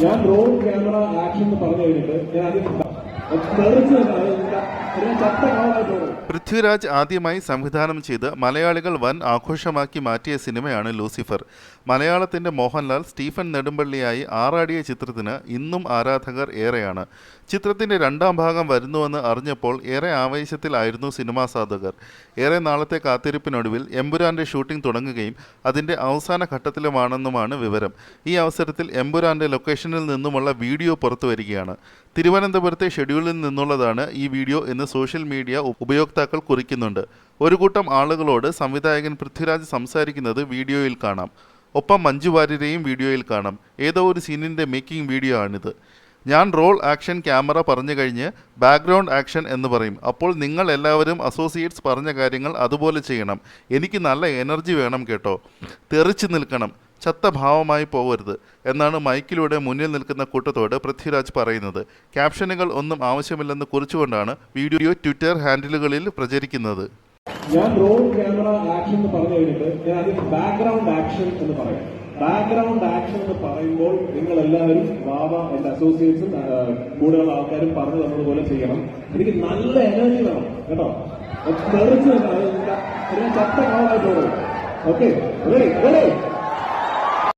ഞാൻ role camera action എന്ന് പറഞ്ഞു കഴിഞ്ഞിട്ട് ഞാൻ ആദ്യം തെറിച്ച് ചത്ത കാണാനായിട്ട്. പൃഥ്വിരാജ് ആദ്യമായി സംവിധാനം ചെയ്ത് മലയാളികൾ വൻ ആഘോഷമാക്കി മാറ്റിയ സിനിമയാണ് ലൂസിഫർ. മലയാളത്തിൻ്റെ മോഹൻലാൽ സ്റ്റീഫൻ നെടുമ്പള്ളിയായി ആറാടിയ ചിത്രത്തിന് ഇന്നും ആരാധകർ ഏറെയാണ്. ചിത്രത്തിൻ്റെ രണ്ടാം ഭാഗം വരുന്നുവെന്ന് അറിഞ്ഞപ്പോൾ ഏറെ ആവേശത്തിലായിരുന്നു സിനിമാസാധകർ. ഏറെ നാളത്തെ കാത്തിരിപ്പിനൊടുവിൽ എമ്പുരാൻ്റെ ഷൂട്ടിംഗ് തുടങ്ങുകയും അതിൻ്റെ അവസാന ഘട്ടത്തിലുമാണെന്നുമാണ് വിവരം. ഈ അവസരത്തിൽ എമ്പുരാൻ്റെ ലൊക്കേഷനിൽ നിന്നുമുള്ള വീഡിയോ പുറത്തു വരികയാണ്. തിരുവനന്തപുരത്തെ ഷെഡ്യൂളിൽ നിന്നുള്ളതാണ് ഈ വീഡിയോ എന്ന് സോഷ്യൽ മീഡിയ ഉപയോക്താക്കൾ കുറിക്കുന്നുണ്ട്. ഒരു കൂട്ടം ആളുകളോട് സംവിധായകൻ പൃഥ്വിരാജ് സംസാരിക്കുന്നത് വീഡിയോയിൽ കാണാം. ഒപ്പം മഞ്ജു വാര്യരെയും വീഡിയോയിൽ കാണാം. ഏതോ ഒരു സീനിൻ്റെ മേക്കിംഗ് വീഡിയോ ആണിത്. ഞാൻ റോൾ ആക്ഷൻ ക്യാമറ പറഞ്ഞു കഴിഞ്ഞ് ബാക്ക്ഗ്രൗണ്ട് ആക്ഷൻ എന്ന് പറയും. അപ്പോൾ നിങ്ങൾ എല്ലാവരും അസോസിയേറ്റ്സ് പറഞ്ഞ കാര്യങ്ങൾ അതുപോലെ ചെയ്യണം. എനിക്ക് നല്ല എനർജി വേണം കേട്ടോ. തെറിച്ച് നിൽക്കണം, ചത്ത ഭാവമായി പോകരുത് എന്നാണ് മൈക്കിലൂടെ മുന്നിൽ നിൽക്കുന്ന കൂട്ടത്തോട് പൃഥ്വിരാജ് പറയുന്നത്. ക്യാപ്ഷനുകൾ ഒന്നും ആവശ്യമില്ലെന്ന് കുറിച്ചുകൊണ്ടാണ് വീഡിയോ ട്വിറ്റർ ഹാൻഡിലുകളിൽ പ്രചരിക്കുന്നത്. ഞാൻ റോൾ ക്യാമറ ആക്ഷൻ എന്ന് പറഞ്ഞു കഴിഞ്ഞിട്ട് ഞാൻ ആദ്യം ബാക്ക്ഗ്രൗണ്ട് ആക്ഷൻ എന്ന് പറയാം. ബാക്ക്ഗ്രൗണ്ട് ആക്ഷൻ എന്ന് പറയുമ്പോൾ നിങ്ങൾ എല്ലാവരും വാവ എന്റെ അസോസിയേറ്റ്സും കൂടുതലുള്ള ആൾക്കാരും പറഞ്ഞു തന്നതുപോലെ ചെയ്യണം. എനിക്ക് നല്ല എനർജി വേണം കേട്ടോ. തെറിച്ച് ചത്ത കാണാനായിട്ട്. Okay, ready ready